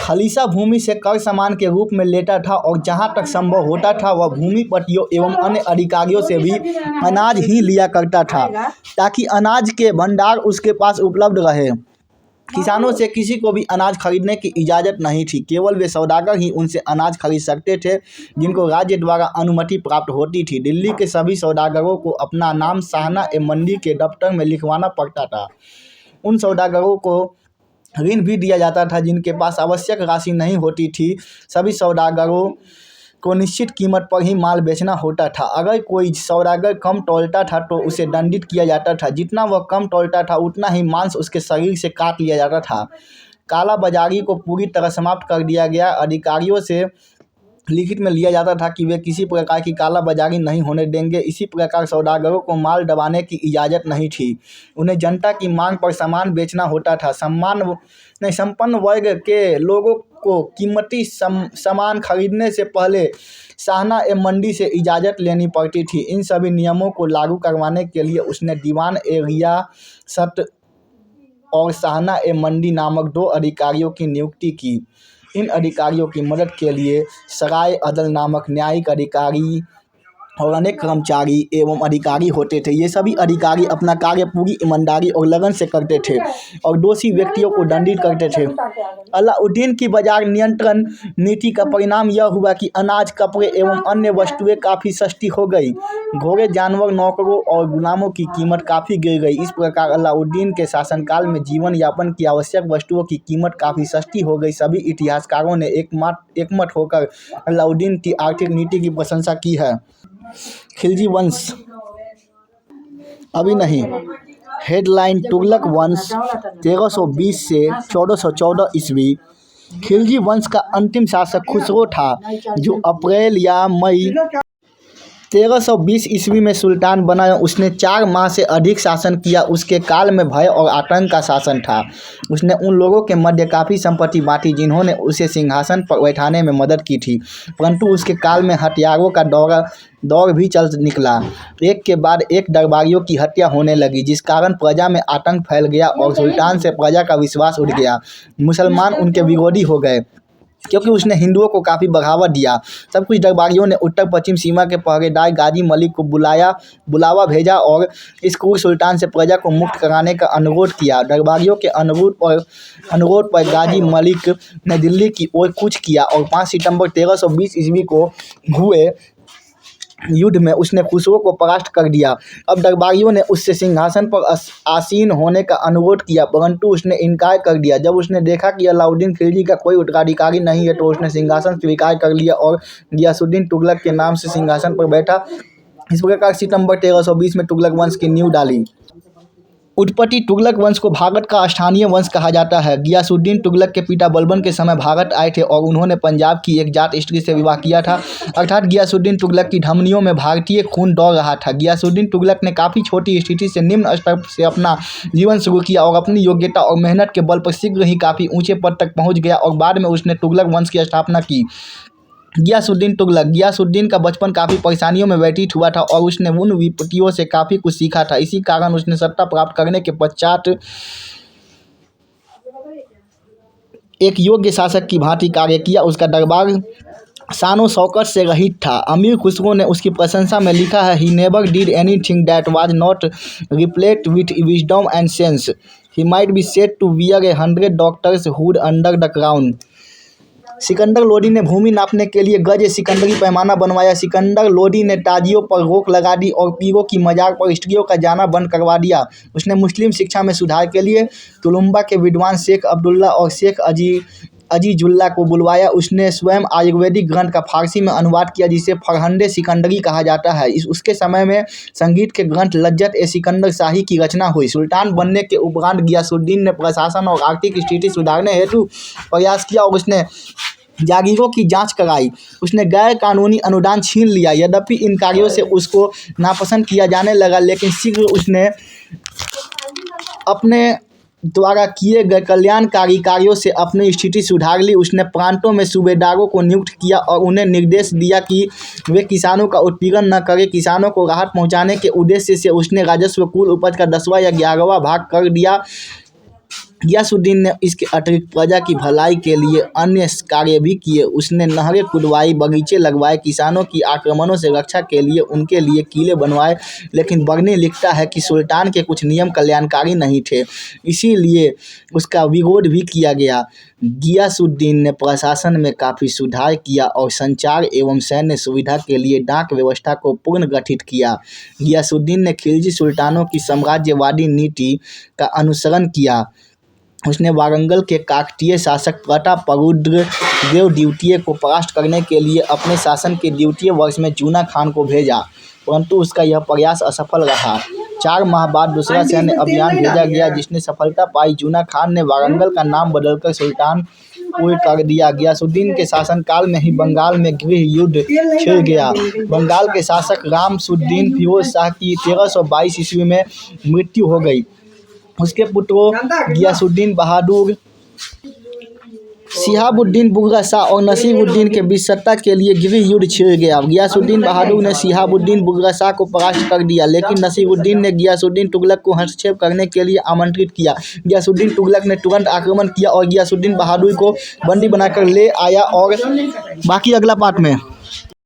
खलीसा भूमि से कर सामान के रूप में लेता था और जहाँ तक संभव होता था वह भूमिपतियों एवं अन्य अधिकारियों से भी अनाज ही लिया करता था ताकि अनाज के भंडार उसके पास उपलब्ध रहे। किसानों से किसी को भी अनाज खरीदने की इजाज़त नहीं थी, केवल वे सौदागर ही उनसे अनाज खरीद सकते थे जिनको राज्य द्वारा अनुमति प्राप्त होती थी। दिल्ली के सभी सौदागरों को अपना नाम साहना ए मंडी के दफ्तर में लिखवाना पड़ता था। उन सौदागरों को ऋण भी दिया जाता था जिनके पास आवश्यक राशि नहीं होती थी। सभी सौदागरों को निश्चित कीमत पर ही माल बेचना होता था। अगर कोई सौदागर कम तौलता था तो उसे दंडित किया जाता था। जितना वह कम तौलता था उतना ही मांस उसके शरीर से काट लिया जाता था। काला बाजारी को पूरी तरह समाप्त कर दिया गया। अधिकारियों से लिखित में लिया जाता था कि वे किसी प्रकार की काला बाजारी नहीं होने देंगे। इसी प्रकार सौदागरों को माल दबाने की इजाज़त नहीं थी। उन्हें जनता की मांग पर सामान बेचना होता था। संपन्न वर्ग के लोगों को कीमती सामान खरीदने से पहले साहना ए मंडी से इजाज़त लेनी पड़ती थी। इन सभी नियमों को लागू करवाने के लिए उसने दीवान ए रियासत और साहना ए मंडी नामक 2 अधिकारियों की नियुक्ति की। इन अधिकारियों की मदद के लिए सराय अदल नामक न्यायिक अधिकारी और अनेक कर्मचारी एवं अधिकारी होते थे। ये सभी अधिकारी अपना कार्य पूरी ईमानदारी और लगन से करते थे और दोषी व्यक्तियों को दंडित करते थे। अलाउद्दीन की बाजार नियंत्रण नीति का परिणाम यह हुआ कि अनाज, कपड़े एवं अन्य वस्तुएं काफ़ी सस्ती हो गई। घोड़े, जानवर, नौकरों और गुलामों की कीमत काफ़ी गिर गई। इस प्रकार अलाउद्दीन के शासनकाल में जीवन यापन की आवश्यक वस्तुओं की कीमत काफ़ी सस्ती हो गई। सभी इतिहासकारों ने एकमत होकर अलाउद्दीन की आर्थिक नीति की प्रशंसा की है। खिलजी वंश अभी नहीं। हेडलाइन: तुगलक वंश 1320 से 1414 ईस्वी। खिलजी वंश का अंतिम शासक खुसरो था जो अप्रैल या मई 1320 ईस्वी में सुल्तान बना। उसने 4 माह से अधिक शासन किया। उसके काल में भय और आतंक का शासन था। उसने उन लोगों के मध्य काफ़ी संपत्ति बांटी जिन्होंने उसे सिंहासन पर बैठाने में मदद की थी, परंतु उसके काल में हथियारों का दौर भी चल निकला। एक के बाद एक दरबारियों की हत्या होने लगी जिस कारण प्रजा में आतंक फैल गया और सुल्तान से प्रजा का विश्वास उठ गया। मुसलमान उनके विरोधी हो गए क्योंकि उसने हिंदुओं को काफ़ी बढ़ावा दिया। सब कुछ दरबारियों ने उत्तर पश्चिम सीमा के पहरेदार गाजी मलिक को बुलावा भेजा और इस क्रूर सुल्तान से प्रजा को मुक्त कराने का अनुरोध किया। दरबारियों के अनुरोध पर गाजी मलिक ने दिल्ली की ओर कूच किया और 5 सितंबर 1320 ईस्वी को हुए युद्ध में उसने खुसरो को परास्त कर दिया। अब दरबारियों ने उससे सिंहासन पर आसीन होने का अनुरोध किया, परंतु उसने इनकार कर दिया। जब उसने देखा कि अलाउद्दीन खिलजी का कोई उत्तराधिकारी नहीं है तो उसने सिंहासन स्वीकार कर लिया और गियासुद्दीन तुगलक के नाम से सिंहासन पर बैठा। इस प्रकार सितंबर 1320 में तुगलक वंश की नींव डाली। उत्पत्ति: तुगलक वंश को भारत का स्थानीय वंश कहा जाता है। गियासुद्दीन तुगलक के पिता बलबन के समय भारत आए थे और उन्होंने पंजाब की एक जाट स्त्री से विवाह किया था, अर्थात गियासुद्दीन तुगलक की धमनियों में भारतीय खून दौड़ रहा था। गियासुद्दीन तुगलक ने काफ़ी छोटी स्थिति से निम्न स्तर से अपना जीवन शुरू किया और अपनी योग्यता और मेहनत के बल पर शीघ्र ही काफ़ी ऊँचे पद तक पहुँच गया और बाद में उसने तुगलक वंश की स्थापना की। गियासुद्दीन तुगलक: गियासुद्दीन का बचपन काफ़ी परेशानियों में व्यतीत हुआ था और उसने उन विपत्तियों से काफ़ी कुछ सीखा था। इसी कारण उसने सत्ता प्राप्त करने के पश्चात एक योग्य शासक की भांति कार्य किया। उसका दरबार शानो शौकत से रहित था। अमीर खुसरो ने उसकी प्रशंसा में लिखा है, he never did anything that was not replete with wisdom and sense. He might be said to wear 100 doctors hood under the crown. Sikandar Lodi ने भूमि नापने के लिए गज सिकंदरी पैमाना बनवाया। सिकंदर लोदी ने ताजियों पर रोक लगा दी और पीरों की मजाक पर स्त्रियों का जाना बंद करवा दिया। उसने मुस्लिम शिक्षा में सुधार के लिए तुलुम्बा के विद्वान शेख अब्दुल्ला और शेख अजीजुल्ला को बुलवाया। उसने स्वयं आयुर्वेदिक ग्रंथ का फारसी में अनुवाद किया जिसे फरहंदे सिकंदरी कहा जाता है। उसके समय में संगीत के ग्रंथ लज्जत ए सिकंदर शाही की रचना हुई। सुल्तान बनने के उपरांत गियासुद्दीन ने प्रशासन और आर्थिक स्थिति सुधारने हेतु प्रयास किया और उसने जागीरों की जांच कराई। उसने गैर कानूनी अनुदान छीन लिया। यद्यपि इन कार्यों से उसको नापसंद किया जाने लगा, लेकिन शीघ्र उसने अपने द्वारा किए गए कल्याणकारी कार्यों से अपनी स्थिति सुधार ली। उसने प्रांतों में सूबेदारों को नियुक्त किया और उन्हें निर्देश दिया कि वे किसानों का उत्पीड़न न करें। किसानों को राहत पहुंचाने के उद्देश्य से उसने राजस्व कुल उपज का 10वां या 11वां भाग कर दिया। गियासुद्दीन ने इसके अतिरिक्त प्रजा की भलाई के लिए अन्य कार्य भी किए। उसने नहरें खुदवाई, बगीचे लगवाए, किसानों की आक्रमणों से रक्षा के लिए उनके लिए किले बनवाए। लेकिन बर्नी लिखता है कि सुल्तान के कुछ नियम कल्याणकारी नहीं थे, इसीलिए उसका विरोध भी किया गया। गियासुद्दीन ने प्रशासन में काफ़ी सुधार किया और संचार एवं सैन्य सुविधा के लिए डाक व्यवस्था को पुनर्गठित किया। गियासुद्दीन ने खिलजी सुल्तानों की साम्राज्यवादी नीति का अनुसरण किया। उसने वारंगल के काकतीय शासक प्रतापरुद्र देव द्वितीय को परास्त करने के लिए अपने शासन के द्वितीय वर्ष में जूना खान को भेजा, परंतु उसका यह प्रयास असफल रहा। 4 माह बाद दूसरा सैन्य अभियान भेजा गया, जिसने सफलता पाई। जूना खान ने वारंगल का नाम बदलकर सुल्तानपुर कर दिया। गियासुद्दीन के शासनकाल में ही बंगाल में गृह युद्ध छिड़ गया। बंगाल के शासक रामसुद्दीन फिरोज शाह की 1322 ईस्वी में मृत्यु हो गई। उसके पुत्रों गियासुद्दीन बहादुर, शिहाबुद्दीन बुगरा शाह और नसीरुद्दीन के बीच सत्ता के लिए गृह युद्ध छिड़ गया। गियासुद्दीन बहादुर ने शिहाबुद्दीन बुगरा शाह को परास्त कर दिया, लेकिन नसीरुद्दीन ने गियासुद्दीन तुगलक को हस्तक्षेप करने के लिए आमंत्रित किया। गियासुद्दीन तुगलक ने तुरंत आक्रमण किया और गियासुद्दीन बहादुर को बंदी बनाकर ले आया। और बाकी अगला पार्ट में।